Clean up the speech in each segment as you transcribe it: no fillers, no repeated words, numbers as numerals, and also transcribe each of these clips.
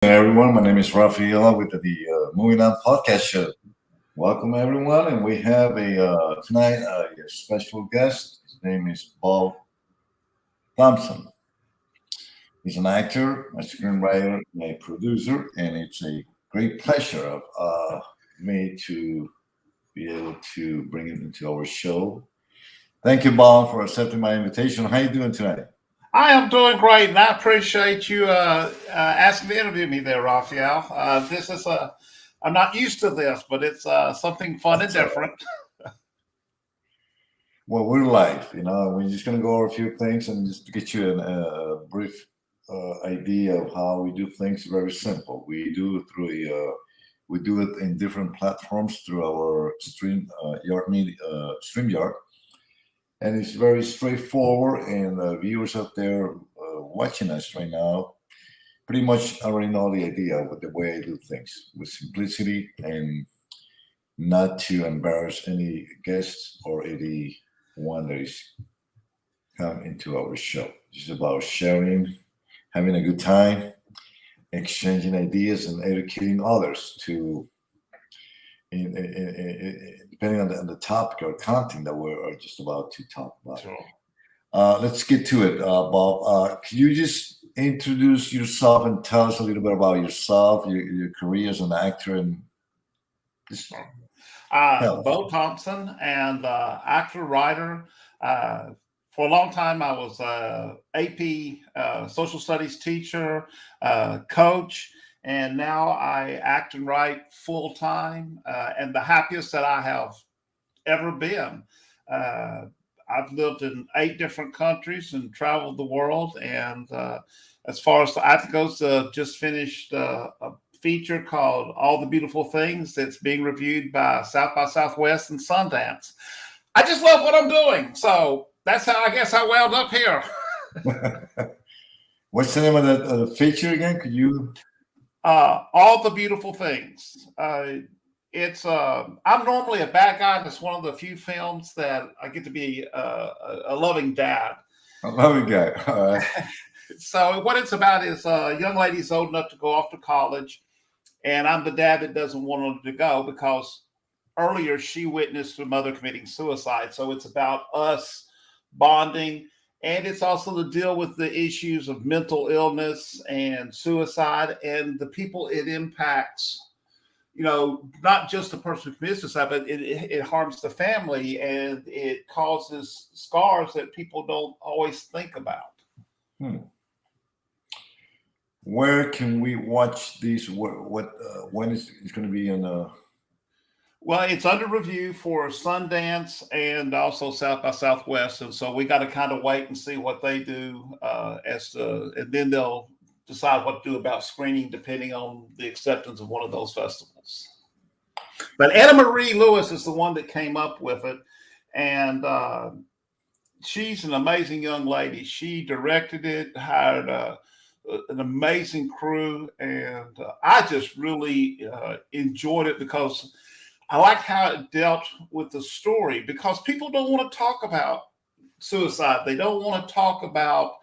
Everyone. My name is Rafaela with the Moving On podcast show. Welcome, everyone. And we have tonight a special guest. His name is Bob Thompson. He's an actor, a screenwriter, and a producer, and it's a great pleasure of me to be able to bring him into our show. Thank you, Bob, for accepting my invitation. How you doing tonight? I am doing great, and I appreciate you asking to interview me there, Raphael. I'm not used to this, but it's something fun and That's all right. different. Well, we're live, We're just going to go over a few things and just to get you a brief idea of how we do things. Very simple. We do it in different platforms through our StreamYard, and it's very straightforward. And viewers out there watching us right now pretty much already know the idea of the way I do things with simplicity and not to embarrass any guests or anyone that is come into our show. It's about sharing, having a good time, exchanging ideas, and educating others depending on the topic or content that we're just about to talk about. Sure. Let's get to it, Bob. Can you just introduce yourself and tell us a little bit about yourself, your career as an actor, and just tell us. Bo Thompson, and actor, writer. For a long time, I was a AP social studies teacher, coach, and now I act and write full time, and the happiest that I have ever been. I've lived in 8 different countries and traveled the world. And as far as the acting goes, just finished a feature called All the Beautiful Things that's being reviewed by Southwest and Sundance. I just love what I'm doing. So that's how I guess I wound up here. What's the name of the feature again? Could you? All the Beautiful Things. I'm normally a bad guy. That's one of the few films that I get to be a loving dad. A loving guy. All right. So what it's about is a young lady's old enough to go off to college, and I'm the dad that doesn't want her to go because earlier she witnessed her mother committing suicide. So it's about us bonding, and it's also to deal with the issues of mental illness and suicide and the people it impacts. Not just the person who commits suicide, but it harms the family, and it causes scars that people don't always think about. Where can we watch these? When is it's going to be in? Well, it's under review for Sundance and also South by Southwest, and so we got to kind of wait and see what they do and then they'll decide what to do about screening depending on the acceptance of one of those festivals. But Anna Marie Lewis is the one that came up with it, and she's an amazing young lady. She directed it, hired an amazing crew, and I just really enjoyed it because I liked how it dealt with the story, because people don't want to talk about suicide. They don't want to talk about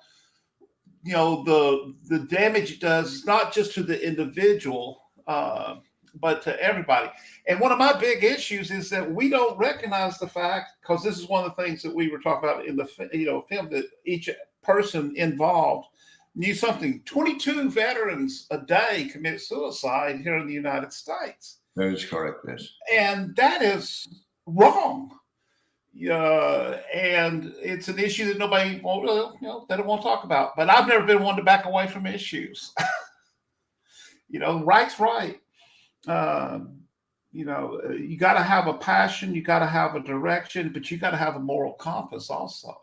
the damage it does, not just to the individual, but to everybody. And one of my big issues is that we don't recognize the fact, because this is one of the things that we were talking about in the film, that each person involved knew something. 22 veterans a day commit suicide here in the United States. That is correct, yes. And that is wrong. And it's an issue that nobody they don't want to talk about. But I've never been one to back away from issues. Right's right. You got to have a passion, you got to have a direction, but you got to have a moral compass also.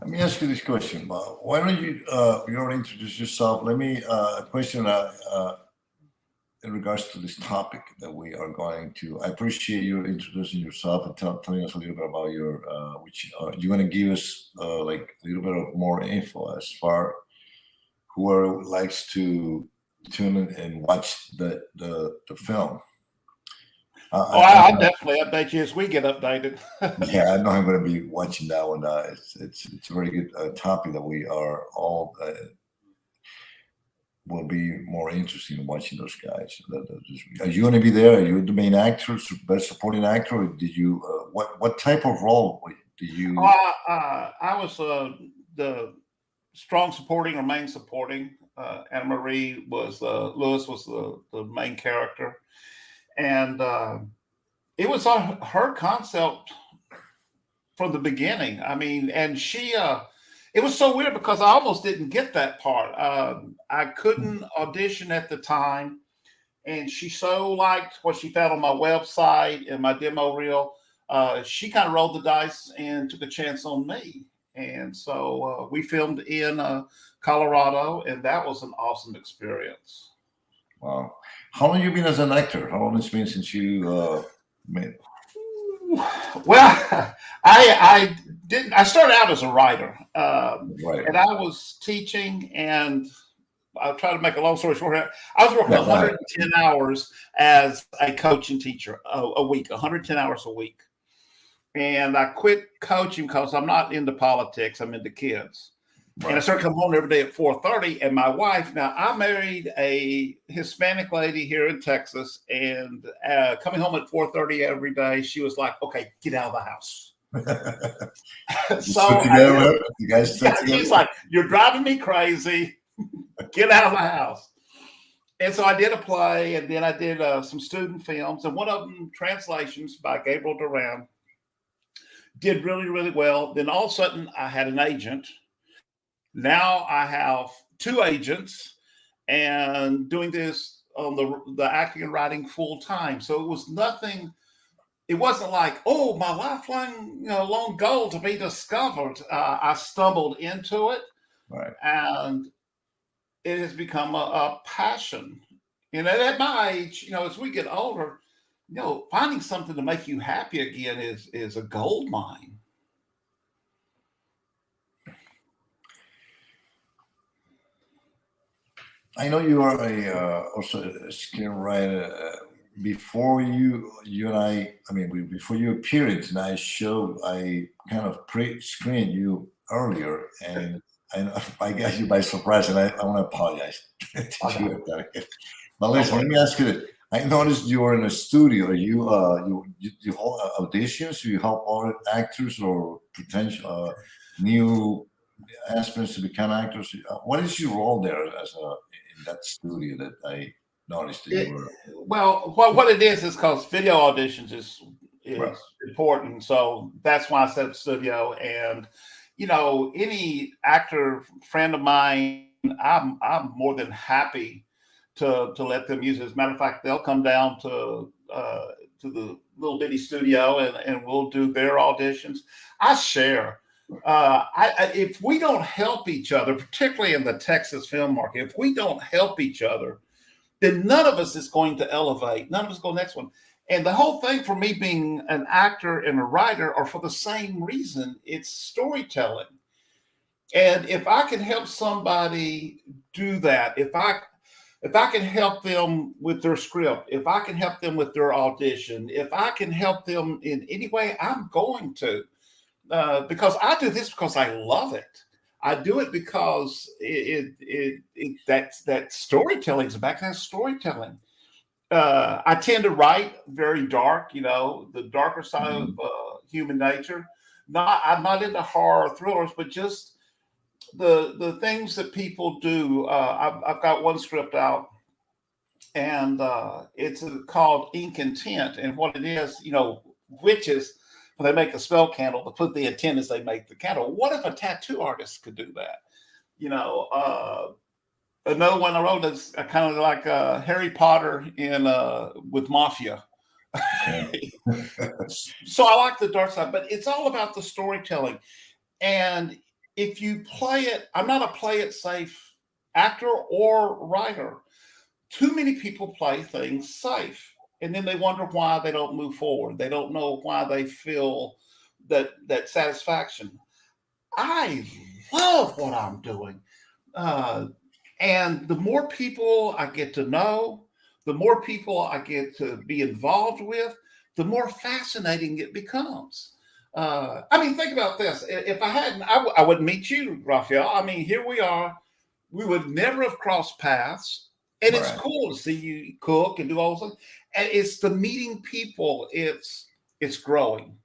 Let me ask you this question, Bob. Why don't you already introduce yourself? Let me a question in regards to this topic that we are going to. I appreciate you introducing yourself and telling us a little bit about your which you're going to give us like a little bit of more info as far whoever likes to tune in and watch the film. Oh, I definitely update you as we get updated. Yeah, I know I'm going to be watching that one. It's a very good topic that we are all will be more interested in watching those guys. Are you going to be there? Are you the main actor, best supporting actor? Or did you what type of role did you? I was the strong supporting or main supporting. Anna Marie was Lewis was the main character, and it was on her concept from the beginning. I mean, and she it was so weird because I almost didn't get that part. I couldn't audition at the time, and she so liked what she found on my website and my demo reel. She kind of rolled the dice and took a chance on me. And so we filmed in Colorado, and that was an awesome experience. Wow, how long have you been as an actor? How long has it been since you made? Well, I didn't. I started out as a writer, Right. and I was teaching. And I'll try to make a long story short. I was working 110 hours as a coach and teacher a week, 110 hours a week. And I quit coaching because I'm not into politics. I'm into kids. Right. And I started coming home every day at 4:30. And my wife, now I married a Hispanic lady here in Texas, and coming home at 4:30 every day, she was like, "Okay, get out of the house." So you guys stuck together? She's like, "You're driving me crazy. Get out of the house." And so I did a play, and then I did some student films, and one of them, translations by Gabriel Duran, did really, really well. Then all of a sudden, I had an agent. Now I have two agents and doing this on the acting and writing full time. So it was nothing. It wasn't like, oh, my lifelong long goal to be discovered. I stumbled into it, right, and it has become a passion. And at my age, as we get older, finding something to make you happy again is a gold mine. I know you are also a screenwriter. Before you and I mean, before you appeared in tonight's show, I kind of pre-screened you earlier, and I got you by surprise, and I want to apologize to you at that. But listen, let me ask you this. I noticed you were in a studio. You hold auditions? You help other actors or potential new aspirants to become actors. What is your role there as in that studio that I noticed that you were? Well, what it is because video auditions is Right. important. So that's why I set up studio. And any actor friend of mine, I'm more than happy to let them use it. As a matter of fact, they'll come down to the little bitty studio and we'll do their auditions. I share. If we don't help each other, particularly in the Texas film market, if we don't help each other, then none of us is going to elevate. None of us go next one. And the whole thing for me being an actor and a writer are for the same reason. It's storytelling. And if I can help somebody do that, if I can help them with their script, if I can help them with their audition, if I can help them in any way, I'm going to. Because I do this because I love it. I do it because that storytelling is back to that storytelling. I tend to write very dark, the darker side of human nature. I'm not into horror thrillers, but just the things that people do. I've got one script out, and it's called Ink and Tint. And what it is, witches, when they make a spell candle, to put the intent as they make the candle. What if a tattoo artist could do that? Another one I wrote is kind of like Harry Potter with mafia. So I like the dark side, but it's all about the storytelling. And if you play it, I'm not a play it safe actor or writer. Too many people play things safe, and then they wonder why they don't move forward. They don't know why they feel that satisfaction. I love what I'm doing. And the more people I get to know, the more people I get to be involved with, the more fascinating it becomes. I mean, think about this. If I hadn't, I wouldn't meet you, Raphael. I mean, here we are. We would never have crossed paths. And it's Right. cool to see you cook and do all those things. And it's the meeting people. It's growing.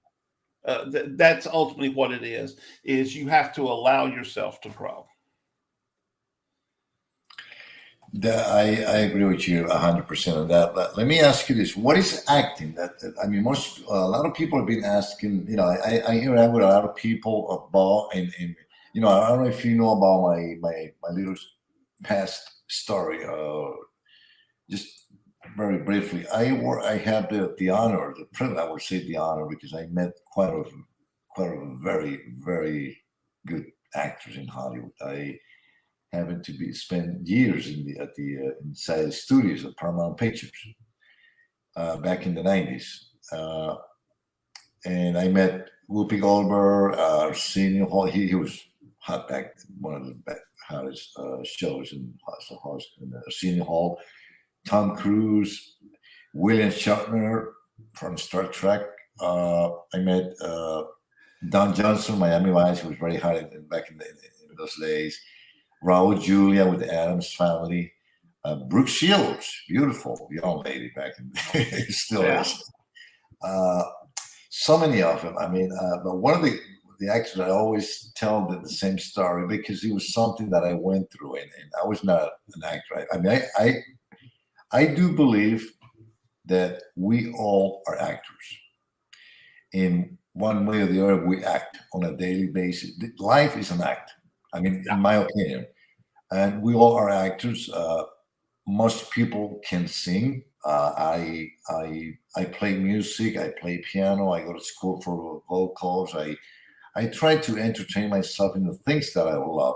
That's ultimately what it is you have to allow yourself to grow. I agree with you 100% on that. But let me ask you this: what is acting? I mean, a lot of people have been asking. You know, I interact with a lot of people about, and you know, I don't know if you know about my little past story. Just very briefly, I had the honor, the privilege. I would say the honor because I met quite a very good actors in Hollywood. I having to be spend years inside the studios of Paramount Pictures back in the 90s. And I met Whoopi Goldberg, Arsenio Hall. He was hot back, one of the hottest shows in Arsenio Hall. Tom Cruise, William Shatner from Star Trek. I met Don Johnson, Miami Vice, who was very hot back in those days. Raul Julia with the Adams Family. Brooke Shields, beautiful young lady back in still is. So many of them. I mean, but one of the actors I always tell the same story because it was something that I went through, and I was not an actor. I mean, I do believe that we all are actors. In one way or the other, we act on a daily basis. Life is an act. I mean, in my opinion, and we all are actors. Most people can sing. I play music. I play piano. I go to school for vocals. I try to entertain myself in the things that I love,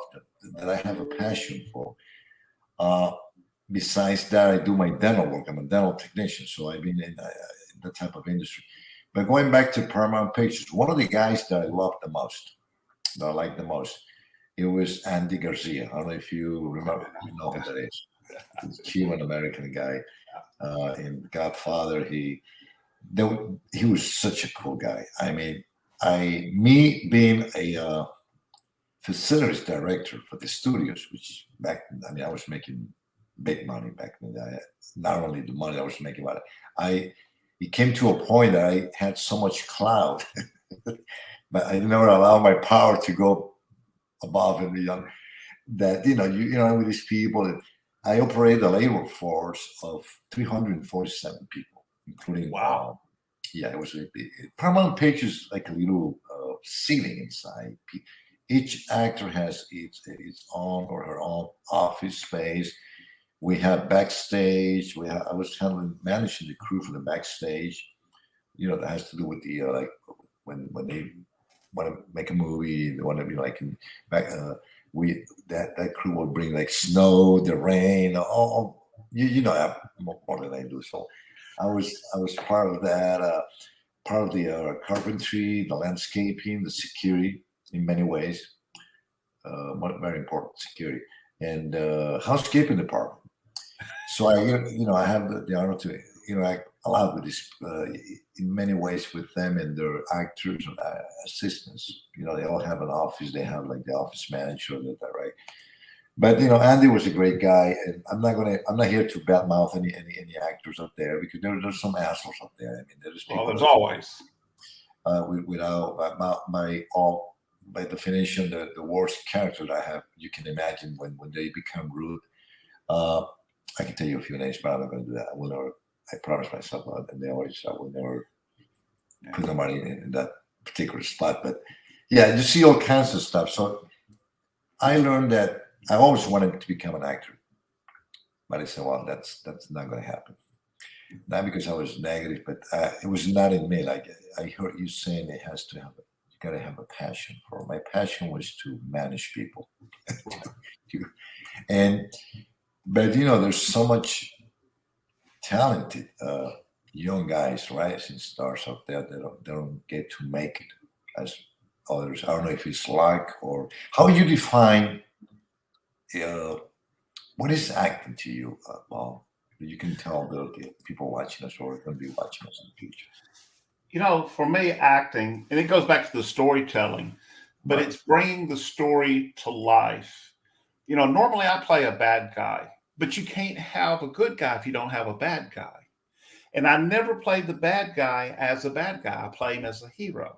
that I have a passion for. Besides that, I do my dental work. I'm a dental technician, so I've been in that type of industry. But going back to Paramount Pictures, one of the guys that I loved the most, that I liked the most, it was Andy Garcia. I don't know if you remember, you know who that is. He's a Cuban American guy. In Godfather, he was such a cool guy. I mean, me being a facilities director for the studios, which back, I mean, I was making big money back in the day. Not only the money I was making, but it came to a point that I had so much clout, but I never allowed my power to go above and beyond that. You know, with these people, I operate a labor force of 347 people, including it was Paramount Pictures, like a little ceiling inside. Each actor has its own or her own office space. We have backstage. I was managing the crew for the backstage. You know, that has to do with the like when they want to make a movie, they want to be like in back. That crew will bring like snow, the rain, all you know more than I do. So I was part of that, part of the carpentry, the landscaping, the security in many ways, very important security, and housekeeping department. So I have the honor to interact a lot with this in many ways with them and their actors and assistants. You know, they all have an office. They have like the office manager, that right. But Andy was a great guy, and I'm not here to badmouth any actors out there because there's some assholes out there. I mean, there's people. There's always. Without by definition, the worst characters I have, you can imagine when they become rude. I can tell you a few names, but I'm not going to do that. I will never. I promise myself that, and I will never put nobody in that particular spot. But yeah, you see all kinds of stuff. So I learned that I always wanted to become an actor, but I said, well, that's not going to happen. Not because I was negative, but it was not in me. Like I heard you saying, you got to have a passion for. My passion was to manage people, but there's so much talented young guys, rising stars out there that don't get to make it as others. I don't know if it's luck or how you define what is acting to you, Bob? You can tell that okay, people watching us or going to be watching us in the future. For me, acting, and it goes back to the storytelling, but Right. it's bringing the story to life. Normally I play a bad guy, but you can't have a good guy if you don't have a bad guy. And I never played the bad guy as a bad guy. I play him as a hero.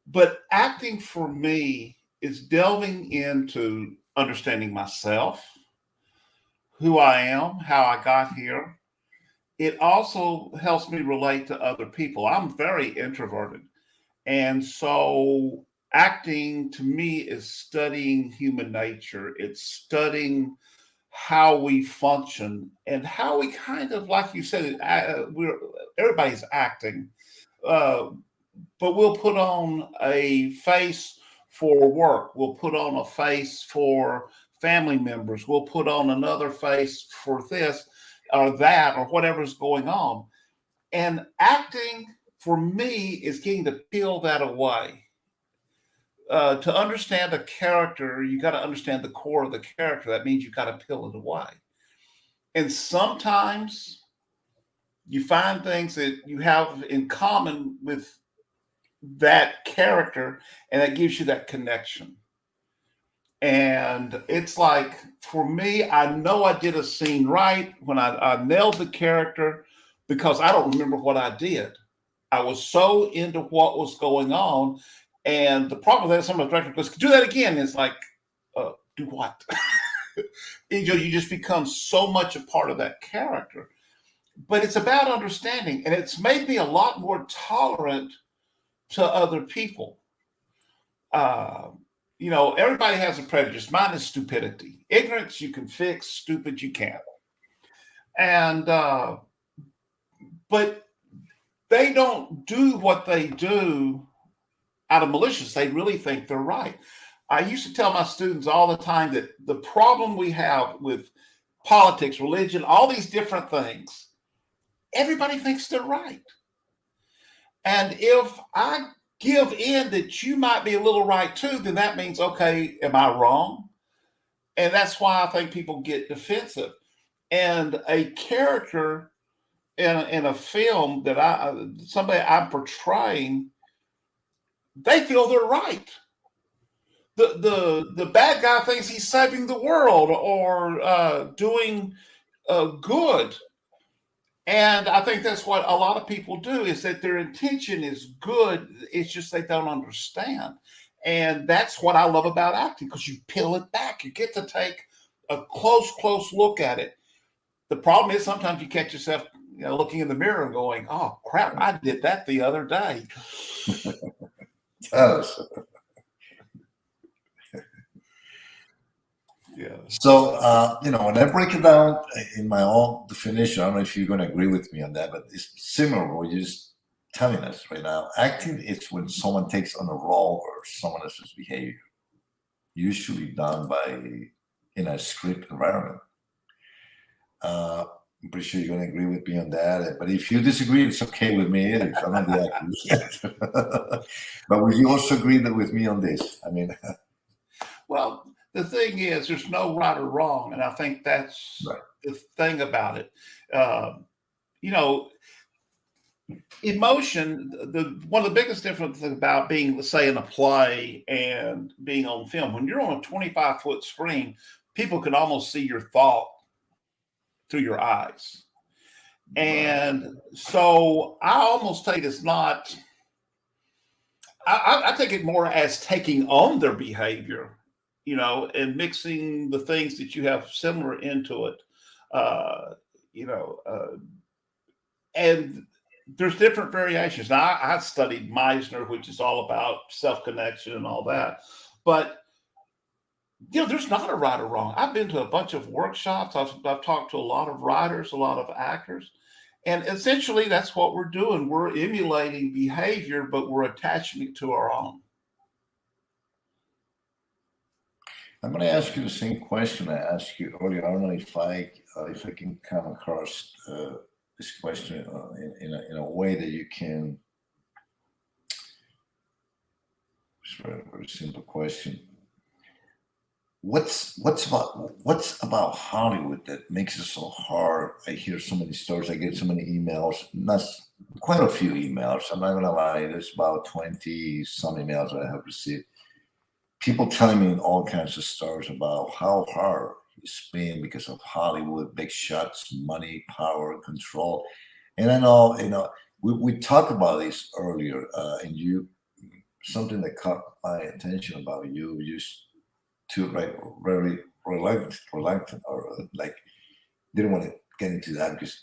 But acting for me is delving into understanding myself, who I am, how I got here. It also helps me relate to other people. I'm very introverted. And so acting to me is studying human nature. It's studying how we function and how we kind of, like you said, everybody's acting, uh, but we'll put on a face for work. We'll put on a face for family members. We'll put on another face for this or that or whatever's going on. And acting for me is getting to peel that away. To understand a character, you got to understand the core of the character. That means you got to peel it away. And sometimes you find things that you have in common with that character, and that gives you that connection. And it's like, for me, I know I did a scene right when I nailed the character because I don't remember what I did. I was so into what was going on. And the problem with that, some of the director goes, do that again. It's like, do what? You just become so much a part of that character. But it's about understanding. And it's made me a lot more tolerant to other people. Uh, everybody has a prejudice. Mine is stupidity. Ignorance you can fix, stupid you can't. And but they don't do what they do out of malicious. They really think they're right. I used to tell my students all the time that the problem we have with politics, religion, all these different things, everybody thinks they're right. And if I give in that you might be a little right too, then that means, okay, am I wrong? And that's why I think people get defensive. And a character in a film that somebody I'm portraying, they feel they're right. The bad guy thinks he's saving the world or doing good. And I think that's what a lot of people do, is that their intention is good. It's just they don't understand. And that's what I love about acting, because you peel it back. You get to take a close look at it. The problem is sometimes you catch yourself looking in the mirror and going, oh, crap, I did that the other day. Yeah. So, when I break it down in my own definition, I don't know if you're going to agree with me on that, but it's similar what you're just telling us right now. Acting is when someone takes on a role or someone else's behavior, usually done in a script environment. I'm pretty sure you're going to agree with me on that. But if you disagree, it's okay with me. I'm not the actor. But will you also agree with me on this? I mean, well, the thing is, there's no right or wrong, and I think that's right. the thing about it. Emotion. One of the biggest differences about being, let's say, in a play and being on film, when you're on a 25-foot screen, people can almost see your thought through your eyes. And so I almost take it's not, I take it more as taking on their behavior, and mixing the things that you have similar into it, uh, you know, uh, and there's different variations. Now, I studied Meisner, which is all about self-connection and all that, but there's not a right or wrong. I've been to a bunch of workshops. I've talked to a lot of writers, a lot of actors, and essentially that's what we're doing. We're emulating behavior, but we're attaching it to our own. I'm going to ask you the same question I asked you earlier. I don't know if I can come across this question in a way that you can. It's a very, very simple question. what's about Hollywood that makes it so hard? I hear so many stories. I get so many emails. Not quite a few emails. I'm not gonna lie. There's about 20 some emails that I have received. People telling me all kinds of stories about how hard it's been because of Hollywood, big shots, money, power, control. And I know, we talked about this earlier, and you something that caught my attention about you. You used to like very reluctant, or like didn't want to get into that because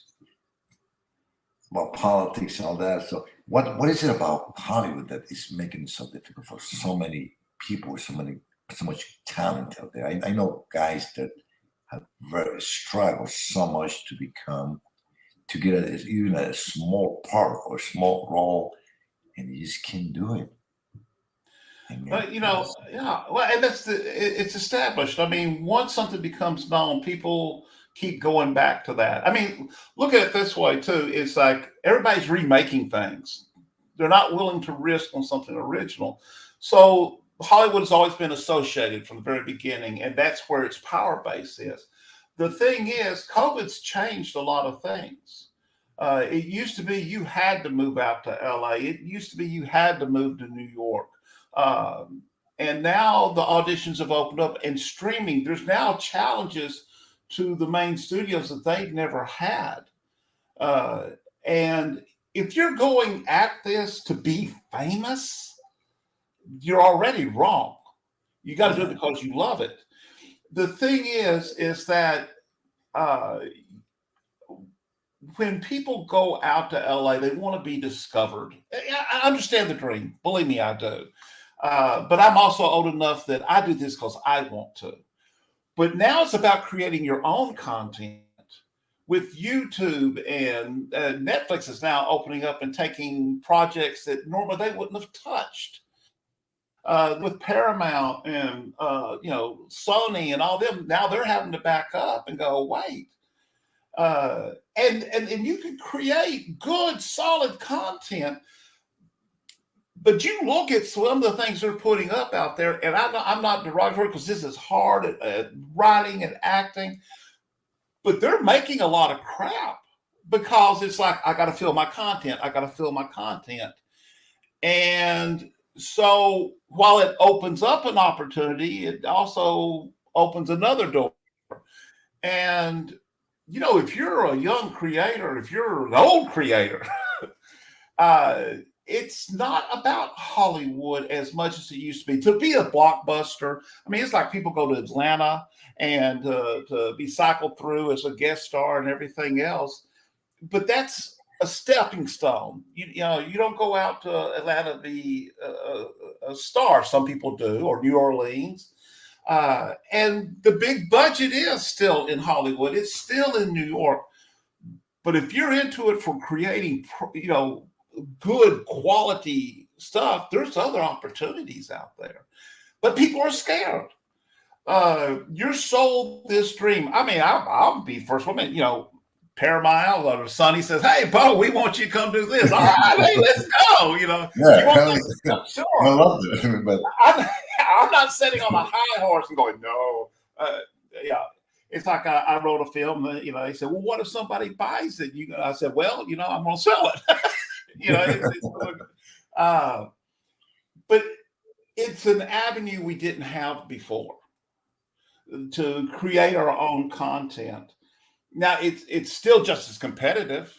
about politics and all that. So what is it about Hollywood that is making it so difficult for so many people, so much talent out there? I know guys that have very struggled so much to get even a small part or small role, and you just can't do it. I mean, But yeah. Well, and it's established. I mean, once something becomes known, people keep going back to that. I mean, look at it this way too. It's like everybody's remaking things. They're not willing to risk on something original. So Hollywood has always been associated from the very beginning, and that's where its power base is. The thing is, COVID's changed a lot of things. It used to be you had to move out to LA. It used to be you had to move to New York. Um, and now the auditions have opened up and streaming. There's now challenges to the main studios that they've never had. Uh, and if you're going at this to be famous, you're already wrong. You got to do it yeah, because you love it. The thing is that uh, when people go out to LA, they want to be discovered. I understand the dream. Believe me, I do. But I'm also old enough that I do this because I want to. But now it's about creating your own content with YouTube, and Netflix is now opening up and taking projects that normally they wouldn't have touched. With Paramount and Sony and all them, now they're having to back up and go, wait, and you can create good, solid content. But you look at some of the things they're putting up out there, and I'm not derogatory because this is hard at writing and acting, but they're making a lot of crap because it's like, I got to fill my content. I got to fill my content. And so while it opens up an opportunity, it also opens another door. And, if you're a young creator, if you're an old creator, uh, it's not about Hollywood as much as it used to be. To be a blockbuster, I mean, it's like people go to Atlanta and to be cycled through as a guest star and everything else. But that's a stepping stone. You don't go out to Atlanta to be a star. Some people do, or New Orleans. And the big budget is still in Hollywood. It's still in New York. But if you're into it for creating, good quality stuff, there's other opportunities out there. But people are scared. You're sold this dream. I mean, I'll be first one. Paramount or Sonny says, "Hey, Bo, we want you to come do this." All right, hey, let's go. You yeah. want this? I Sure. love it, but I'm not sitting on a high horse and going, no. Yeah. It's like I wrote a film. They said, "Well, what if somebody buys it?" I said, "Well, I'm going to sell it." uh, but it's an avenue we didn't have before to create our own content. Now it's still just as competitive.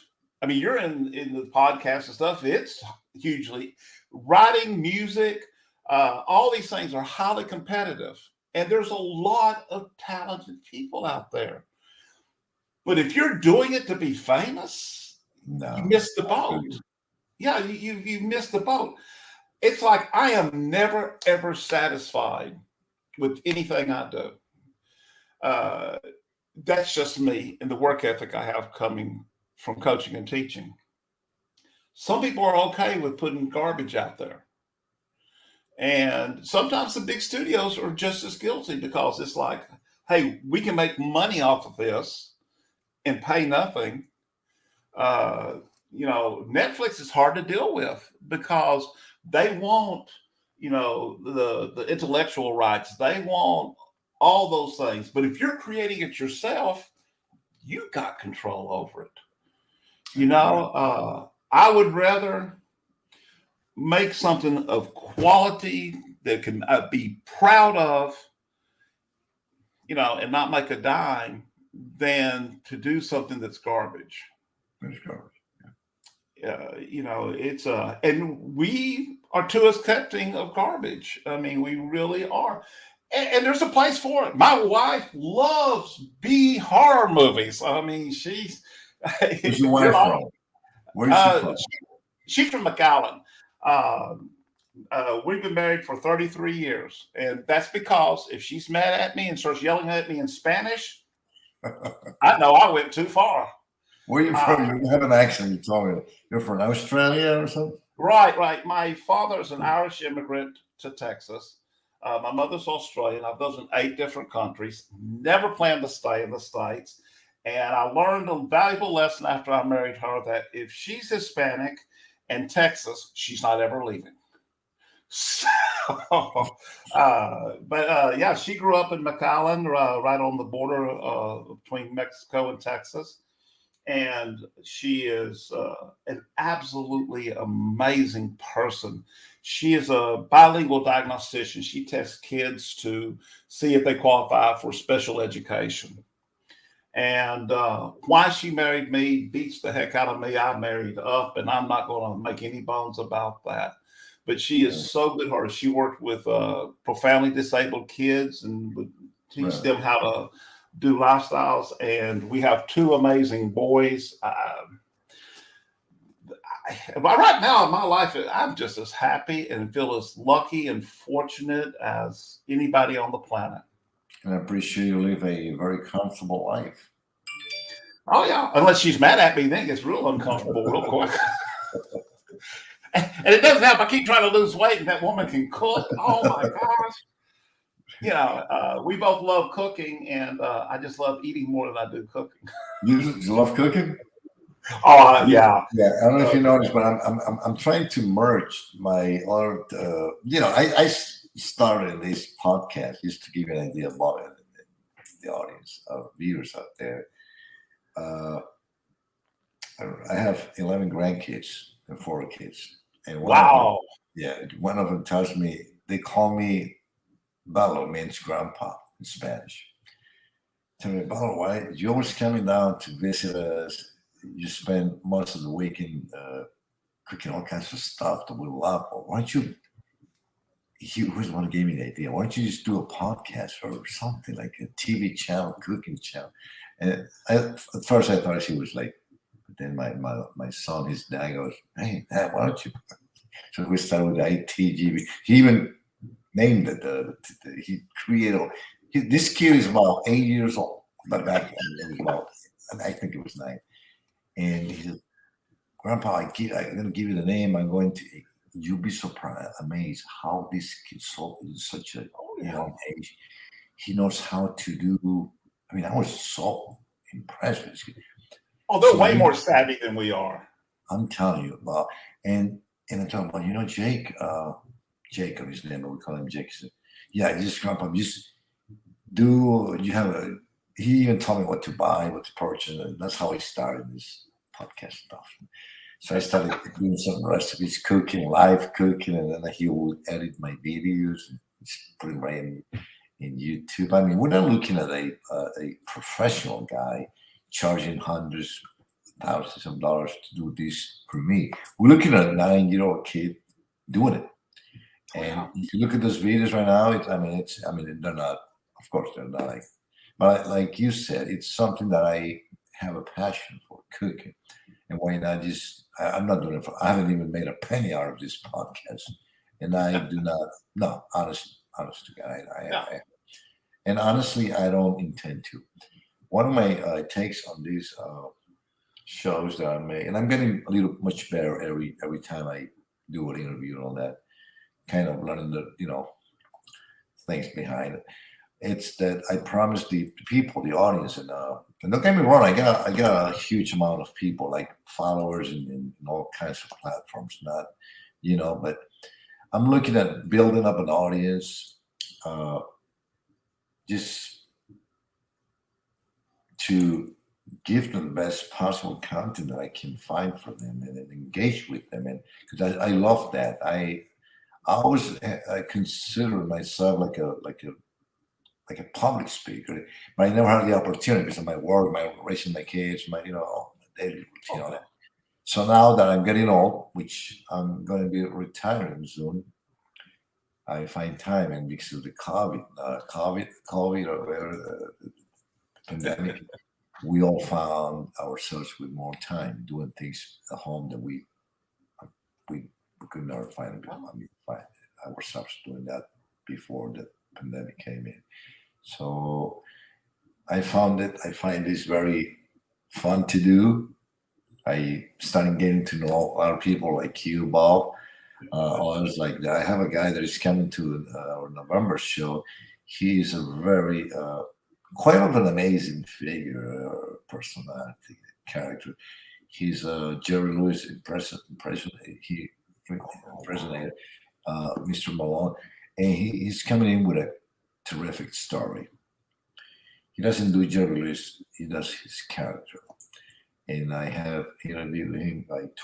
I mean, you're in the podcast and stuff. It's hugely writing, music, all these things are highly competitive, and there's a lot of talented people out there. But if you're doing it to be famous, you no, missed the I boat. agree. Yeah, you missed the boat. It's like I am never ever satisfied with anything I do. Uh, that's just me and the work ethic I have coming from coaching and teaching. Some people are okay with putting garbage out there. And sometimes the big studios are just as guilty because it's like, hey, we can make money off of this and pay nothing. Uh, Netflix is hard to deal with because they want, the intellectual rights. They want all those things. But if you're creating it yourself, you got control over it. I would rather make something of quality that can be proud of, and not make a dime than to do something that's garbage. It's garbage. It's and we are too accepting of garbage. I mean, we really are. And there's a place for it. My wife loves B horror movies. I mean, she's Where's your wife from? Where's she from? She's from McAllen. We've been married for 33 years. And that's because if she's mad at me and starts yelling at me in Spanish, I know I went too far. Where are you from? You have an accent. You told me you're from Australia or something? Right. My father's an Irish immigrant to Texas. My mother's Australian. I've lived in 8 different countries. Never planned to stay in the States. And I learned a valuable lesson after I married her that if she's Hispanic and Texas, she's not ever leaving. So, yeah, she grew up in McAllen, right on the border between Mexico and Texas. And she is an absolutely amazing person. She is a bilingual diagnostician. She tests kids to see if they qualify for special education. And why she married me beats the heck out of me. I married up, and I'm not going to make any bones about that. But she is so good-hearted. She worked with profoundly disabled kids and would teach them how to do lifestyles. And we have 2 amazing boys. Right now in my life, I'm just as happy and feel as lucky and fortunate as anybody on the planet. And I'm pretty sure you live a very comfortable life. Oh, yeah. Unless she's mad at me, then it gets real uncomfortable real quick. And it doesn't help. I keep trying to lose weight, and that woman can cook. Oh, my gosh. We both love cooking, and I just love eating more than I do cooking. You love cooking? Oh, yeah. Yeah, I don't know if you noticed, but I'm trying to merge my other. I started this podcast just to give you an idea about it, the audience of viewers out there. I have 11 grandkids and 4 kids, and one of them tells me they call me Balo, means grandpa in Spanish. Tell me, Balo, why you always coming down to visit us? You spend most of the weekend cooking all kinds of stuff that we love. Why don't you? He was one who gave me the idea. Why don't you just do a podcast or something like a TV channel, cooking channel? And at first I thought she was like, but then my son, his dad goes, hey, Dad, why don't you? So we started with ITGB. He even named it. He created. This kid is about 8 years old, but back then it was about, I think it was 9. And he said, Grandpa, I'm going to give you the name. You'll be surprised, amazed how this kid in such a young age. He knows how to do. I mean, I was so impressed with this kid. Oh, they're way more savvy than we are. I'm telling you about, and I'm talking about, Jake, Jacob, his name, we call him Jake. Said, yeah, just Grandpa, just do. He even told me what to buy, what to purchase, and that's how I started this podcast stuff. So I started doing some recipes, live cooking, and then he would edit my videos and put them right in YouTube. I mean, we're not looking at a professional guy charging hundreds, thousands of dollars to do this for me. We're looking at a 9-year-old kid doing it. And if you look at those videos right now, they're not, of course, they're not but like you said, it's something that I have a passion for, cooking. And why not I'm not doing it I haven't even made a penny out of this podcast. And I do not, no, honest to God, and honestly, I don't intend to. One of my takes on these shows that I make, and I'm getting a little much better every time I do an interview and all that, kind of learning the, things behind it. It's that I promise the people, the audience, and don't get me wrong, I got a huge amount of people, like followers in all kinds of platforms, not, but I'm looking at building up an audience just to give them the best possible content that I can find for them and then engage with them. And because I love that. I always I consider myself like a public speaker, but I never had the opportunity because of my work, my raising my kids, my daily routine, all that. So now that I'm getting old, which I'm going to be retiring soon, I find time, and because of the COVID, or whatever, the pandemic, we all found ourselves with more time doing things at home that we could never find. I mean, find ourselves doing that before the pandemic came in. So I find this very fun to do. I started getting to know a lot of people like you, Bob. Others like that. I have a guy that is coming to our November show. He is a very quite of an amazing figure, personality, character. He's Jerry Lewis he impersonated Mr. Malone, and he's coming in with a terrific story. He doesn't do Jerry Lewis; he does his character. And I have interviewed him like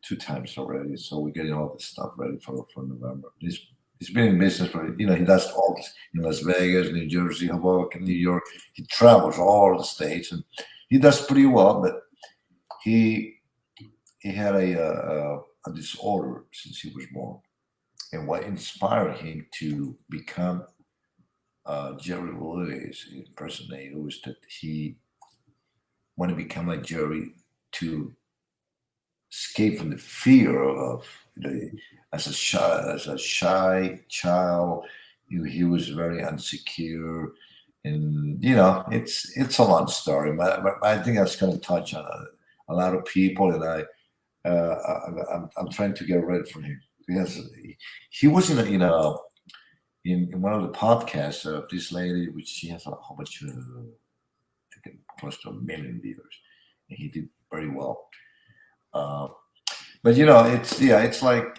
two times already. So we're getting all this stuff ready for November. He's been in business for he does all this in Las Vegas, New Jersey, Hoboken, New York. He travels all the states and he does pretty well. But he had a disorder since he was born, and what inspired him to become Jerry Lewis impersonator was that he want to become like Jerry to escape from the fear of as a shy child. He was very insecure, and it's a long story, but I think that's going to touch on a lot of people, and I'm trying to get ready for him because he was in one of the podcasts of this lady, which she has a whole bunch of close to 1 million viewers, and he did very well. But it's like,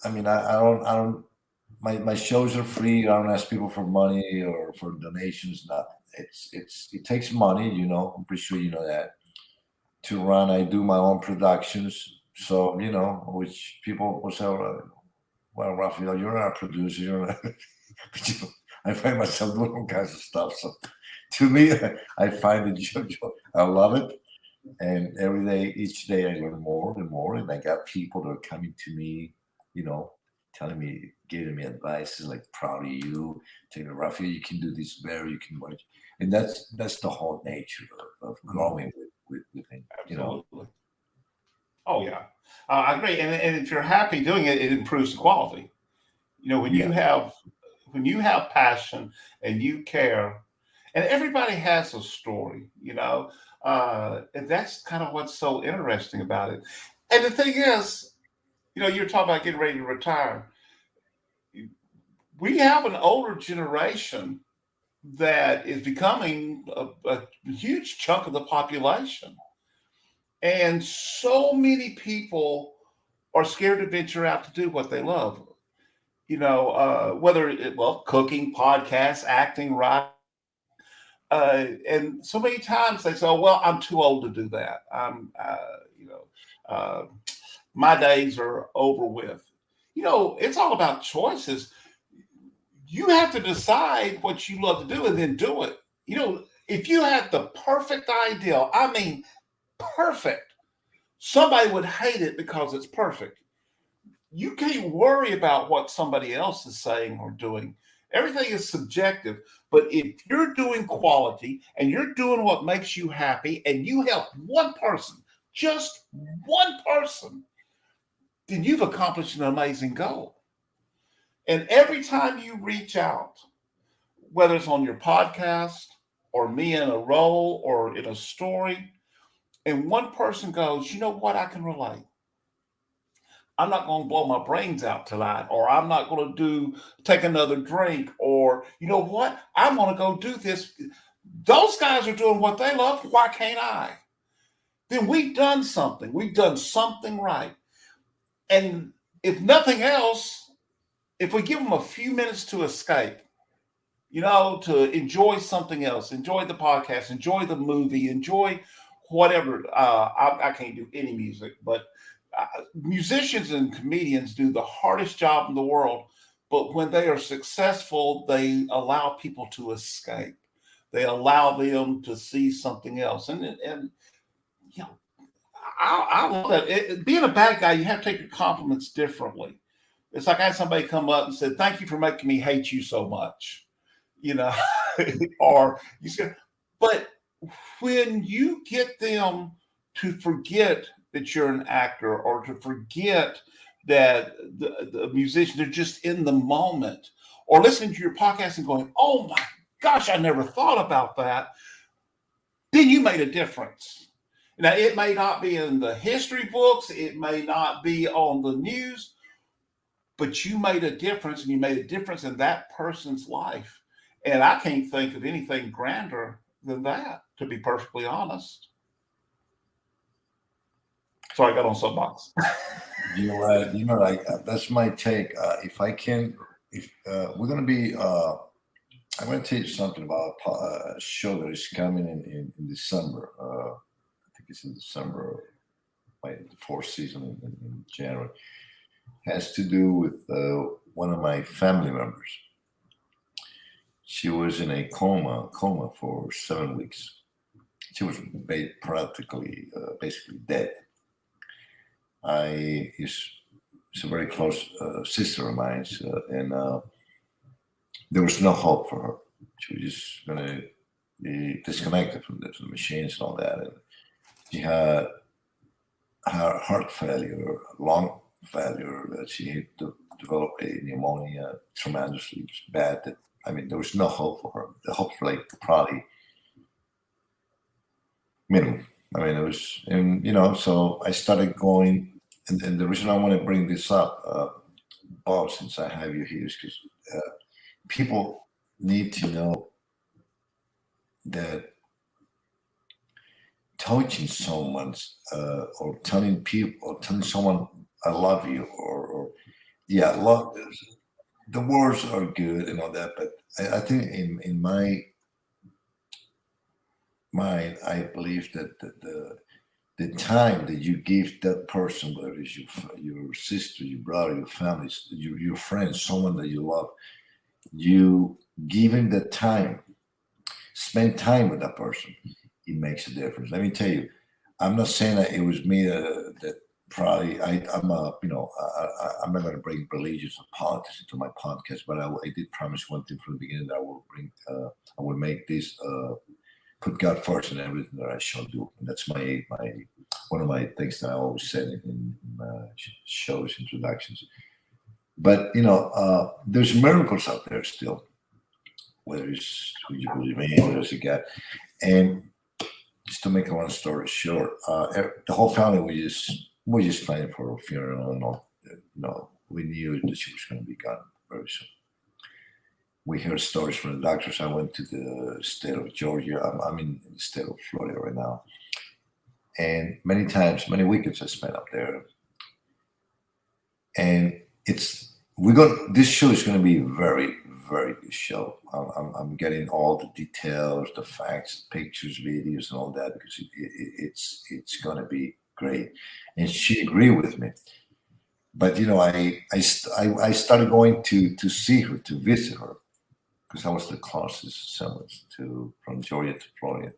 I mean, I don't. My shows are free. I don't ask people for money or for donations. Not. It takes money. I'm pretty sure you know that to run. I do my own productions, so which people will say, well, Rafael, you're not a producer. You're not. But, I find myself doing all kinds of stuff. So to me, I find it joy. I love it. And every day, each day, I learn more and more. And I got people that are coming to me, telling me, giving me advice, like proud of you, telling me, Rafael, you can do this better, you can watch. And that's the whole nature of growing with him, Absolutely. Oh yeah, I agree. And if you're happy doing it, it improves the quality. When you Yeah. have passion and you care, and everybody has a story. And that's kind of what's so interesting about it. And the thing is, you're talking about getting ready to retire. We have an older generation that is becoming a huge chunk of the population. And so many people are scared to venture out to do what they love. Whether cooking, podcasts, acting, writing. And so many times they say, oh, well, I'm too old to do that. Uh, my days are over with. It's all about choices. You have to decide what you love to do and then do it. If you had the perfect ideal, I mean, perfect, somebody would hate it because it's perfect. You can't worry about what somebody else is saying or doing. Everything is subjective. But if you're doing quality and you're doing what makes you happy and you help one person, just one person, then you've accomplished an amazing goal. And every time you reach out, whether it's on your podcast or me in a role or in a story, and one person goes, you know what, I can relate. I'm not going to blow my brains out tonight, or I'm not going to take another drink, or you know what, I'm going to go do this. Those guys are doing what they love. Why can't I? Then we've done something. We've done something right. And if nothing else, if we give them a few minutes to escape, to enjoy something else, enjoy the podcast, enjoy the movie, enjoy whatever. I can't do any music, but musicians and comedians do the hardest job in the world. But when they are successful, they allow people to escape. They allow them to see something else, and you know, I love that. Being a bad guy, you have to take your compliments differently. It's like I had somebody come up and said, "Thank you for making me hate you so much," you know, or you said, but when you get them to forget that you're an actor or to forget that the musician, they're just in the moment or listening to your podcast and going, oh my gosh, I never thought about that. Then you made a difference. Now, it may not be in the history books, it may not be on the news, but you made a difference and you made a difference in that person's life. And I can't think of anything grander than that, to be perfectly honest. Sorry, I got on soapbox. Like that's my take. If I can, if we're gonna be, I'm gonna tell you something about a show that is coming in December. I think it's in December, like the fourth season in January. Has to do with one of my family members. She was in a coma for 7 weeks. She was practically, basically dead. She's a very close sister of mine, and there was no hope for her. She was just going to be disconnected from the machines and all that. And she had her heart failure, lung failure, that she had developed a pneumonia tremendously bad. That, I mean, there was no hope for her. The hope for like probably minimum. I mean, it was, and so I started going. And the reason I want to bring this up, Bob, since I have you here, is because people need to know that touching someone or telling people or telling someone I love you or yeah, love, the words are good and all that, but I think in my mind, I believe that the time that you give that person, whether it's your sister, your brother, your family, your friend, someone that you love, you give him the time, spend time with that person. It makes a difference. Let me tell you, I'm not saying that it was me that probably I'm I'm not going to bring religious or politics into my podcast, but I did promise one thing from the beginning, that I will make this. Put God first in everything that I shall do. And that's my one of my things that I always said in shows, introductions. But there's miracles out there still. Whether it's who you believe in, whether it's a God. And just to make a long story short, the whole family we just planning for a funeral and all. We knew that she was going to be gone very soon. We heard stories from the doctors. I went to the state of Georgia. I'm in the state of Florida right now. And many weekends I spent up there. And this show is going to be a very, very good show. I'm getting all the details, the facts, pictures, videos, and all that, because it's going to be great. And she agreed with me. But, I started going to see her, to visit her, because I was the closest summers from Georgia to Florida.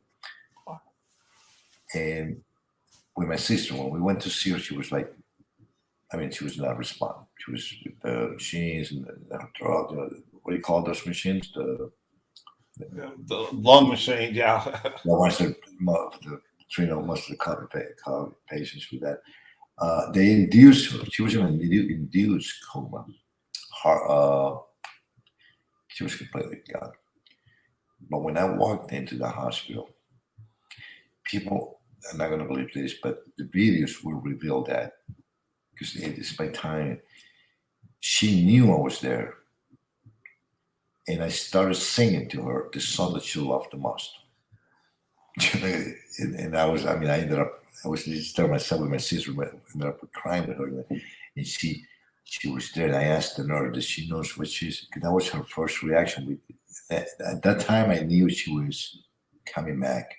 And with my sister, when we went to see her, she was like, she was not responding. She was with the machines and the drug, what do you call those machines? The lung machine, yeah. The ones that treat most of the COVID patients with that. They induced her. She was in an induced coma. She was completely gone. But when I walked into the hospital, people are not going to believe this, but the videos will reveal that, because it's my time. She knew I was there. And I started singing to her the song that she loved the most. And I was just telling myself with my sister, I ended up crying with her. And she was there, and I asked the nurse, does she knows what she's, because that was her first reaction. at that time, I knew she was coming back,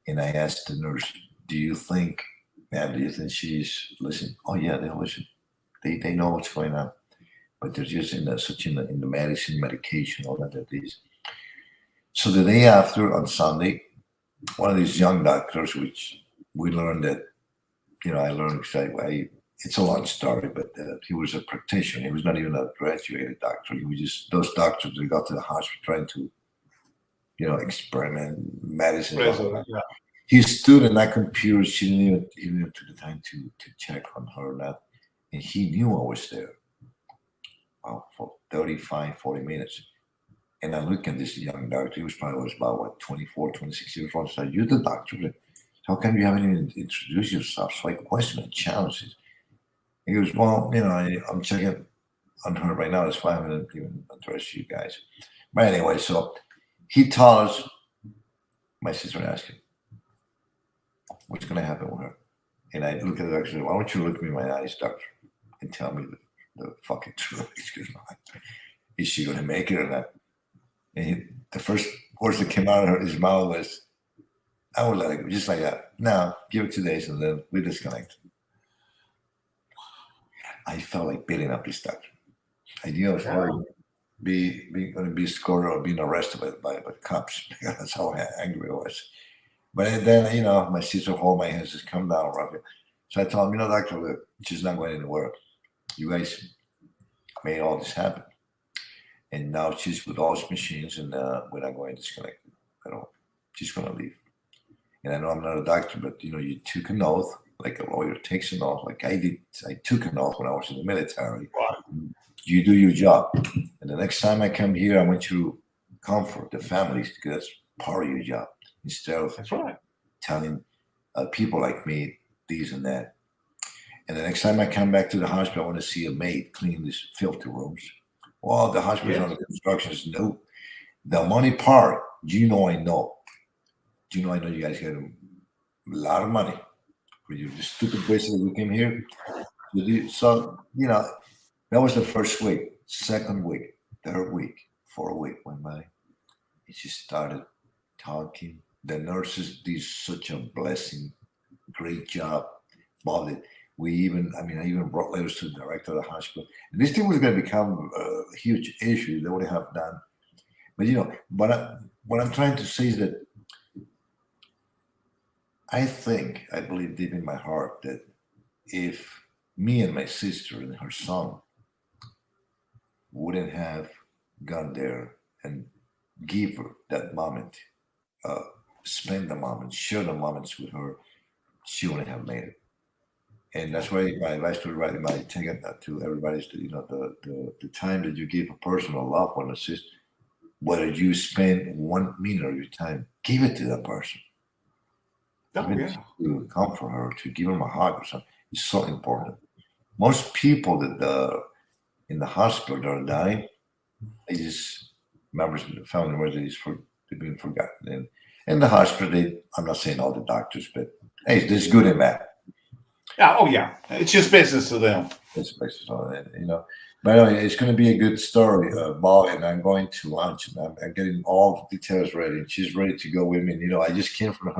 and I asked the nurse, "Do you think, ma'am, do you think she's listening?" Oh yeah, they listen. They know what's going on, but they're just in the such in the medicine, medication, all that is. So the day after, on Sunday, one of these young doctors, which we learned that, I learned because it's a long story, but he was a practitioner. He was not even a graduated doctor. He was just those doctors that got to the hospital trying to, experiment medicine. Yeah. He stood in that computer. She didn't even took the time to check on her or not. And he knew I was there for 35, 40 minutes. And I look at this young doctor. He was probably about, what, 24, 26 years old. I said, "You're the doctor. How come you haven't even introduced yourself?" So I questioned and challenged him. He goes, "Well, I'm checking on her right now. That's why I haven't even addressed you guys." But anyway, so he told us, my sister asked him, "What's going to happen with her?" And I look at the doctor and said, "Why don't you look me in my eyes, doctor, and tell me the fucking truth? Excuse me. Is she going to make it or not?" And the first words that came out of his mouth was, "I will let it go," just like that. "No, give it 2 days and then we disconnect." I felt like beating up this doctor. I knew I was going to be scored or being arrested by cops. That's how angry I was. But then, my sister hold my hands, just come down, Rafael. So I told him, "Doctor, look, she's not going anywhere. You guys made all this happen. And now she's with all these machines, and we're not going to disconnect at all. She's going to leave. And I know I'm not a doctor, but, you took an oath, like a lawyer takes an oath, like I did. I took an oath when I was in the military. Right. You do your job. And the next time I come here, I want you to comfort the families, because that's part of your job. Instead of That's right. telling people like me this and that. And the next time I come back to the hospital, I want to see a maid clean these filthy rooms. Well, the hospital's under construction. No. The money part, I know. I know you guys get a lot of money for your stupid visit that we came here. So, that was the first week. Second week, third week, 4 week went by. And she started talking. The nurses did such a blessing, great job. Loved it. I even brought letters to the director of the hospital. And this thing was going to become a huge issue. They would have done. But, what I'm trying to say is that I believe deep in my heart that if me and my sister and her son wouldn't have gone there and give her that moment, spend the moment, share the moments with her, she wouldn't have made it. And that's why my advice to everybody, my take it to everybody is that, the time that you give a person, a loved one, a sister, whether you spend 1 minute of your time, give it to that person. To comfort her, to give them a hug or something, is so important. Most people that in the hospital that are dying, they just family members, they've been forgotten. And in the hospital, I'm not saying all the doctors, but hey, there's good and bad. Yeah. Oh, yeah. It's just business to them. It's business, But anyway, it's going to be a good story, Bob. And I'm going to lunch, and I'm getting all the details ready. And she's ready to go with me. And, I just came from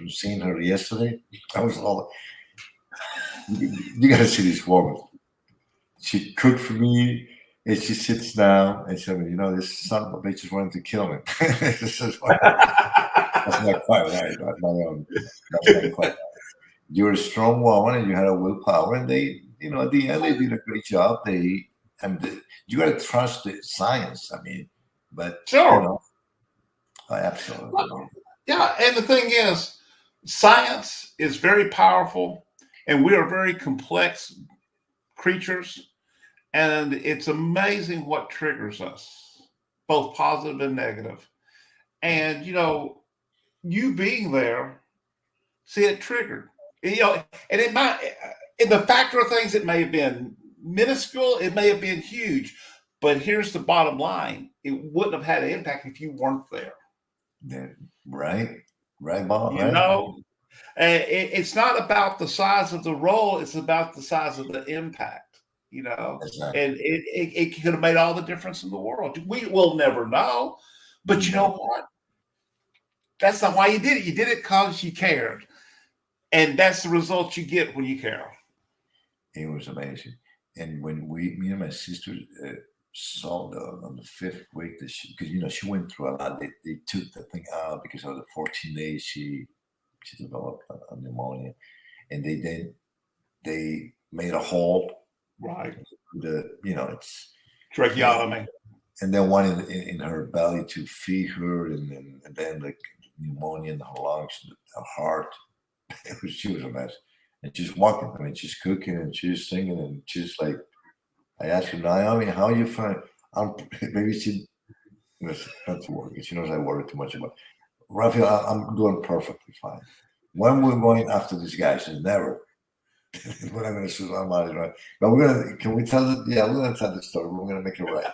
seeing her yesterday. I was all, you got to see this woman. She cooked for me, and she sits down and she said, "This son of a bitch is wanting to kill me." That's not quite right. That's not quite right. You're a strong woman, and you had a willpower, and they, at the end, they did a great job. You got to trust the science. But sure, absolutely. Well, yeah, and the thing is, science is very powerful, and we are very complex creatures, and it's amazing what triggers us, both positive and negative. And you being there, see it triggered. And it might, in the factor of things, it may have been minuscule, it may have been huge, but here's the bottom line: it wouldn't have had an impact if you weren't there. Yeah, right, Bob. It's not about the size of the role; it's about the size of the impact. Exactly. And it could have made all the difference in the world. We will never know, But you know what? That's not why you did it. You did it because you cared. And that's the result you get when you care. It was amazing. And when me and my sister saw on the 5th week that because she went through a lot. They took the thing out because of the 14 days she developed a pneumonia, and they made a hole. Right. It's tracheotomy, and then one in her belly to feed her, and then like pneumonia in her lungs, her heart. She was a mess. And she's walking. I mean, she's cooking and she's singing, and she's like, I asked her, Naomi, how are you find? Maybe she was not to worry. She knows I worry too much about. Rafael, I'm doing perfectly fine. When we're going after these guys, is never. We're not going to shoot our bodies, right? But we're gonna. Can we tell it? Yeah, we're going to tell the story. We're going to make it right.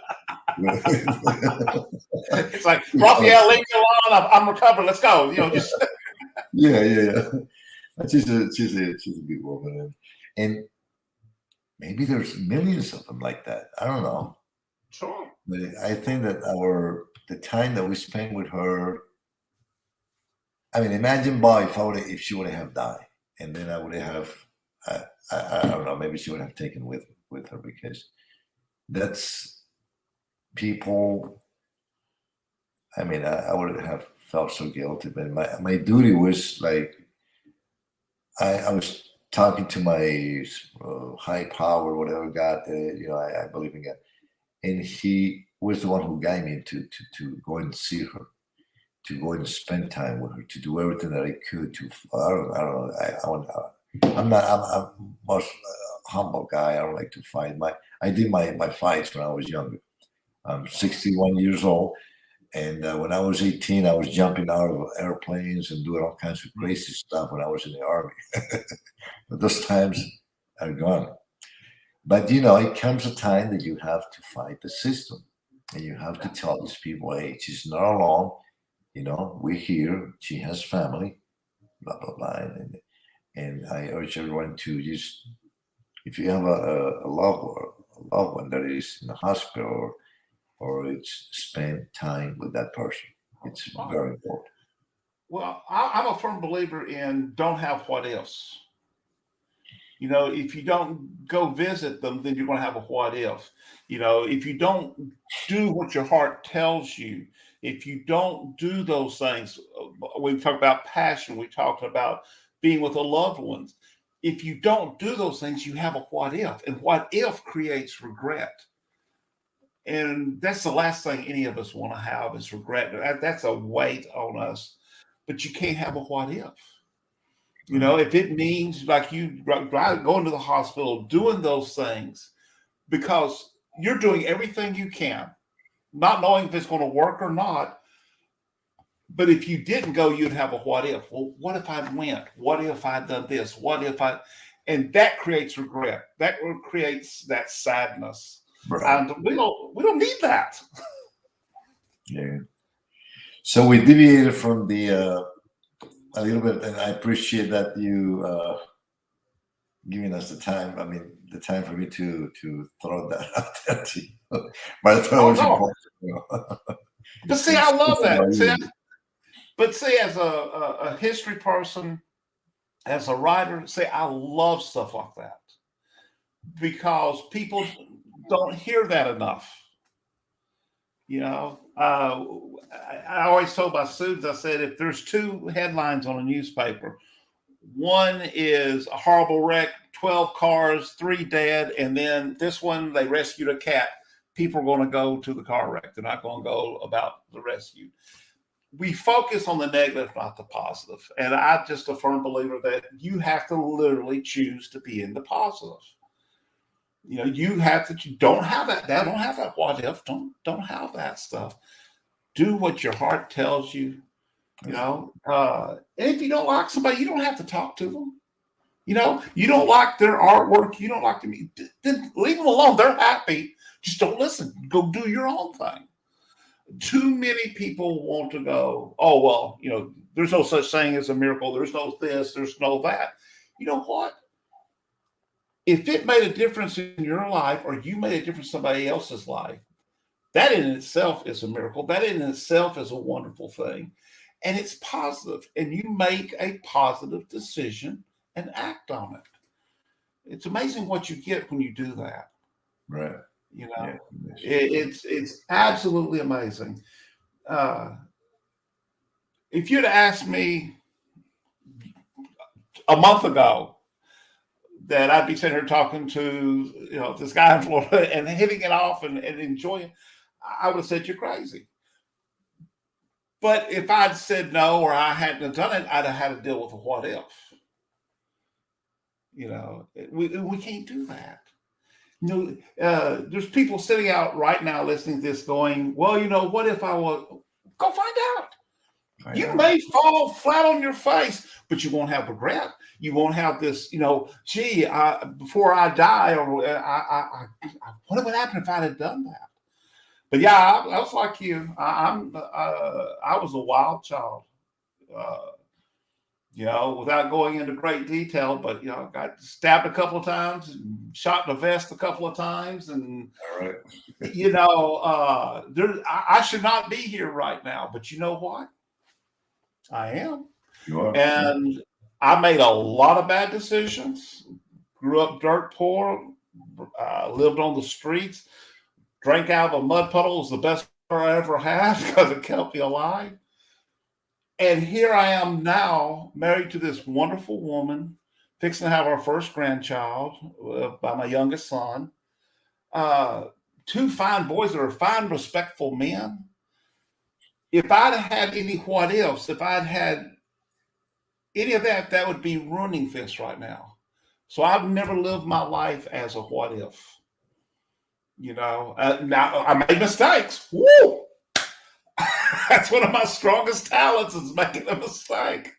It's like, Raphael, leave me alone. I'm recovering. Let's go. Just yeah. She's a good woman, and maybe there's millions of them like that. I don't know. Sure. But I think that the time that we spent with her. I mean, imagine, Bob, if she would have died, and then I would have. I don't know. Maybe she would have taken with her, because that's people. I mean, I would have felt so guilty, but my duty was like. I was talking to my high power, whatever God, I believe in God, and He was the one who guided me to go and see her, to go and spend time with her, to do everything that I could. I don't know. I'm a most humble guy. I don't like to fight. I did my fights when I was younger. I'm 61 years old. And when I was 18, I was jumping out of airplanes and doing all kinds of crazy stuff when I was in the Army. But those times are gone. But, it comes a time that you have to fight the system. And you have to tell these people, hey, she's not alone. We're here. She has family, blah, blah, blah. And I urge everyone to just, if you have a loved one that is in the hospital, or it's spend time with that person. It's very important. Well, I'm a firm believer in don't have what ifs. If you don't go visit them, then you're going to have a what if. If you don't do what your heart tells you, if you don't do those things, we talked about passion, we talked about being with a loved ones. If you don't do those things, you have a what if, and what if creates regret. And that's the last thing any of us want to have is regret. That's a weight on us. But you can't have a what if. If it means like you going to the hospital, doing those things, because you're doing everything you can, not knowing if it's going to work or not. But if you didn't go, you'd have a what if. Well, what if I went? What if I'd done this? And that creates regret. That creates that sadness. Right. And we don't need that. Yeah. So we deviated from the a little bit, and I appreciate that you giving us the time. I mean, the time for me to throw that out there to you. But I thought it was important. But see, I love that. But see, as a history person, as a writer, I love stuff like that, because people don't hear that enough. I always told my students, I said, if there's two headlines on a newspaper, one is a horrible wreck, 12 cars, 3 dead, and then this one, they rescued a cat. People are going to go to the car wreck. They're not going to go about the rescue. We focus on the negative, not the positive. And I'm just a firm believer that you have to literally choose to be in the positive. You have to. You don't have that. Don't have that what if. Don't have that stuff. Do what your heart tells you. And if you don't like somebody, you don't have to talk to them. You don't like their artwork. You don't like them. Then leave them alone. They're happy. Just don't listen. Go do your own thing. Too many people want to go, oh, well, there's no such thing as a miracle. There's no this. There's no that. You know what? If it made a difference in your life, or you made a difference in somebody else's life, That in itself is a miracle. That in itself is a wonderful thing. And it's positive, and you make a positive decision and act on it. It's amazing what you get when you do that. Right. You Yeah. know, it's absolutely amazing. Uh, if you'd asked me a month ago that I'd be sitting here talking to this guy in Florida and hitting it off and enjoying, I would have said you're crazy. But if I'd said no or I hadn't done it, I'd have had to deal with a what if. We can't do that. There's people sitting out right now listening to this going, well, what if I was? Go find out. You may fall flat on your face, but you won't have regret. You won't have this, gee, before I die, or what would happen if I had done that? But yeah, I was like you. I was a wild child. Without going into great detail, but got stabbed a couple of times, and shot in the vest a couple of times, and All right. I should not be here right now. But you know what? I am. You are. And I made a lot of bad decisions. Grew up dirt poor. Lived on the streets. Drank out of a mud puddle. Was the best I ever had because it kept me alive. And here I am now, married to this wonderful woman, fixing to have our first grandchild by my youngest son. Two fine boys that are fine, respectful men. If I'd had any what ifs, if I'd had any of that, that would be ruining this right now. So I've never lived my life as a what if. Now I made mistakes. Woo! That's one of my strongest talents is making a mistake.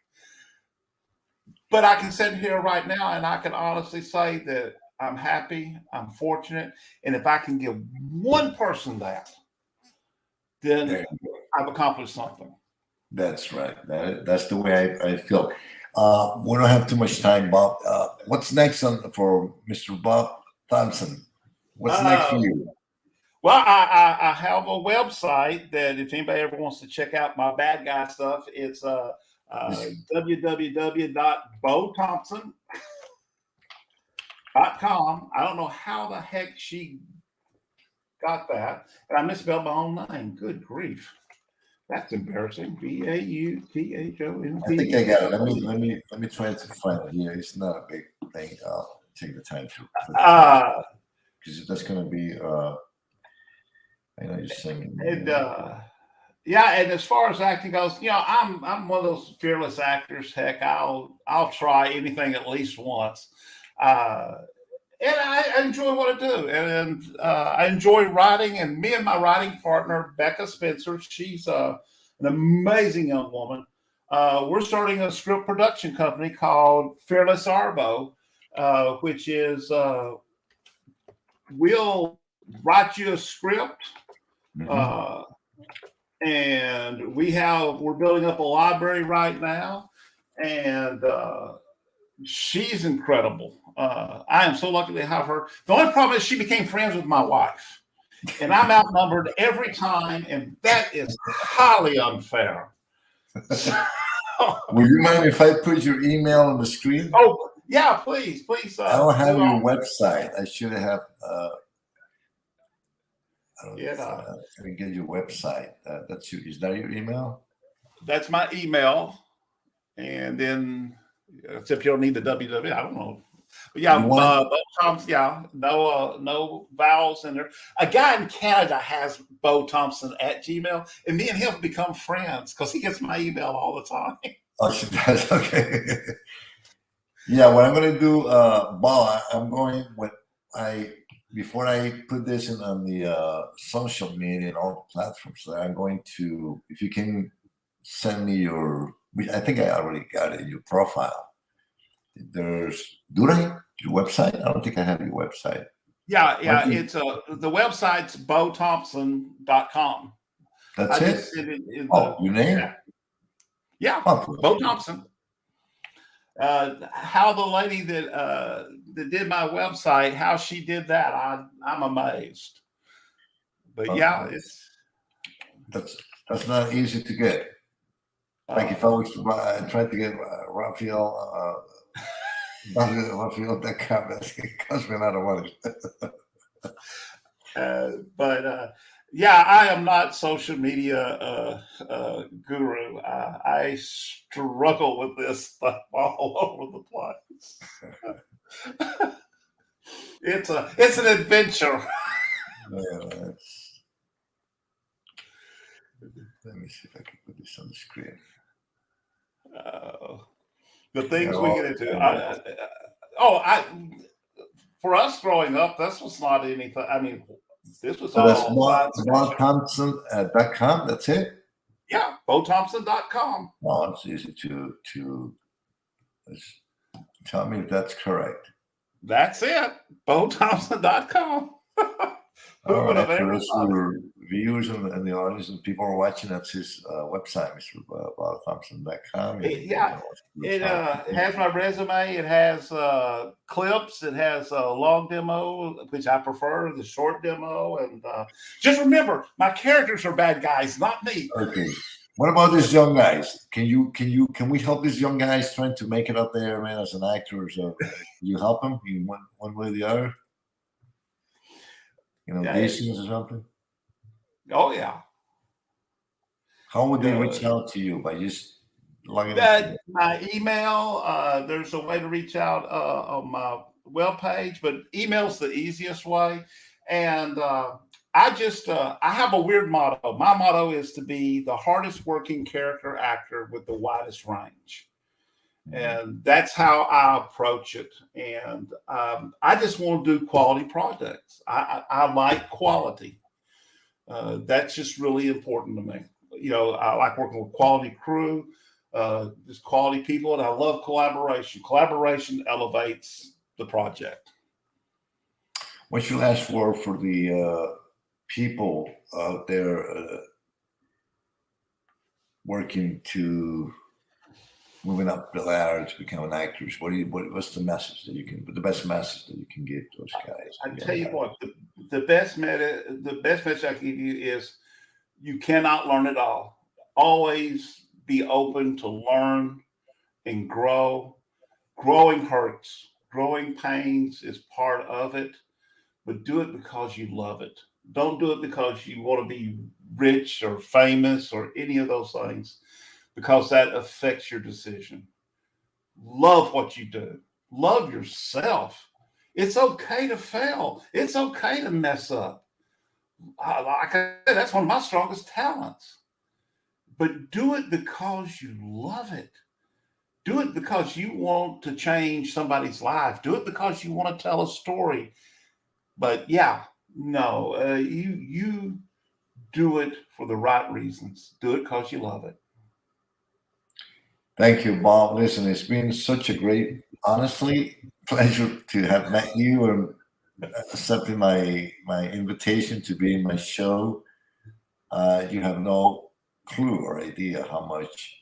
But I can sit here right now and I can honestly say that I'm happy, I'm fortunate, and if I can give one person that, then I've accomplished something. That's right. That's the way I feel. We don't have too much time, Bob. What's next for Mr. Bob Thompson? What's next for you? Well, I have a website that if anybody ever wants to check out my bad guy stuff, it's www.bothompson.com. I don't know how the heck she got that, and I misspelled my own name. Good grief. That's embarrassing. BAUTHOMP. I think I got it. Let me try to find it here. It's not a big thing. I'll take the time to because that's gonna be you're saying and as far as acting goes, I'm one of those fearless actors. Heck, I'll try anything at least once. And I enjoy what I do, and I enjoy writing. And me and my writing partner, Becca Spencer, she's an amazing young woman. We're starting a script production company called Fearless Arbo, which is we'll write you a script, and we're building up a library right now, and she's incredible. I am so lucky to have her. The only problem is she became friends with my wife, and I'm outnumbered every time, and that is highly unfair. Would you mind if I put your email on the screen? Oh, yeah, please. I don't have your website. I should have. I can get your website. Is that your email? That's my email, and then except you don't need the www. I don't know. But yeah, no vowels in there. A guy in Canada has Bo Thompson at Gmail, and me and him have become friends because he gets my email all the time. Oh, she does. Okay. Yeah, what I'm going to do, Bo, before I put this on the social media and all the platforms, I'm going to, if you can send me I think I already got it, your profile. Your website? I don't think I have your website. Yeah. It's the website's bothompson.com. That's it? Your name? Yeah. Bo Thompson. How the lady that did my website, how she did that, I'm amazed. But yeah, that's not easy to get. Like if I was trying to get Raphael, Raphael.com, it cost me a lot of money. But yeah, I am not social media guru. I struggle with this stuff all over the place. It's an adventure. Yeah, let me see if I can put this on the screen. The things we get into. For us growing up, this was not anything. I mean, this was So that's all science fiction. BobThompson.com. That's it. Yeah, BoThompson.com. Oh, it's easy to tell me if that's correct. That's it. BoThompson.com. Who All would right, have for ever those thought? viewers and the audience and people are watching, that's his website, Mr. BobThompson.com. It has my resume. It has clips. It has a long demo, which I prefer, the short demo. And just remember, my characters are bad guys, not me. Okay. What about these young guys? Can we help these young guys trying to make it up there, man, as an actor? So can you help them in one way or the other? Auditions or something? Oh, yeah. How would they reach out to you? By just logging into my email? There's a way to reach out on my webpage, but email's the easiest way. And I have a weird motto. My motto is to be the hardest working character actor with the widest range. And that's how I approach it. And I just want to do quality projects. I like quality. That's just really important to me. I like working with quality crew, just quality people, and I love collaboration. Collaboration elevates the project. What's your last word for the people out there working to moving up the ladder to become actors? What's the message that you can? The best message that you can give those guys? I tell you what, the best message I can give you is you cannot learn it all. Always be open to learn and grow. Growing hurts. Growing pains is part of it, but do it because you love it. Don't do it because you want to be rich or famous or any of those things, because that affects your decision. Love what you do. Love yourself. It's okay to fail. It's okay to mess up. Like I said, that's one of my strongest talents. But do it because you love it. Do it because you want to change somebody's life. Do it because you want to tell a story. But yeah, no, you do it for the right reasons. Do it because you love it. Thank you, Bob. Listen, it's been such a great, honestly, pleasure to have met you and accepting my invitation to be in my show. You have no clue or idea how much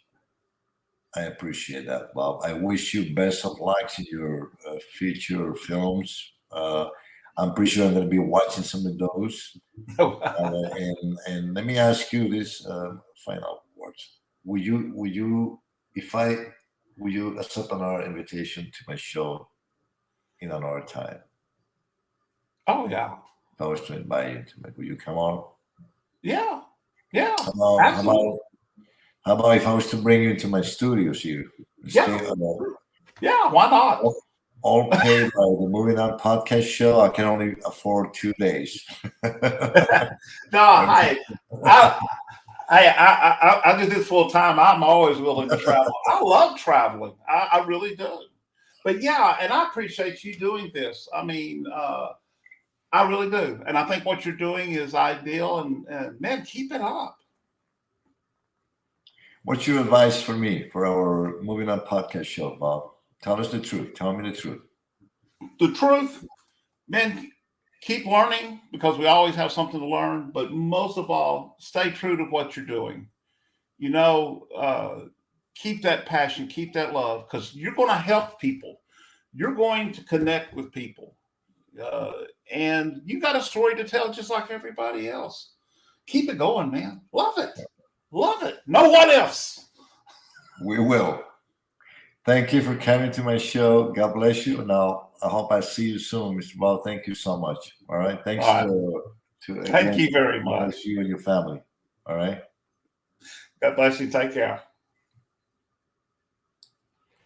I appreciate that, Bob. I wish you best of luck in your future films. I'm pretty sure I'm going to be watching some of those. And let me ask you this final words: Will you accept another invitation to my show in another time? Oh yeah. If I was to invite you to will you come on? Yeah. How about if I was to bring you into my studios here? Yeah, why not? All paid by the Moving On podcast show. I can only afford 2 days. No, I do this full time. I'm always willing to travel. I love traveling. I really do. But yeah, and I appreciate you doing this. I mean, I really do. And I think what you're doing is ideal. And man, keep it up. What's your advice for me for our Moving On podcast show, Bob? Tell us the truth. Tell me the truth. The truth, man, keep learning because we always have something to learn. But most of all, stay true to what you're doing. Keep that passion, keep that love, because you're going to help people. You're going to connect with people. And you got a story to tell just like everybody else. Keep it going, man. Love it. Love it. No what ifs. We will. Thank you for coming to my show. God bless you. Now, I hope I see you soon, Mr. Ball. Thank you so much. All right. Thanks Thank you very much. You and your family. All right. God bless you. Take care.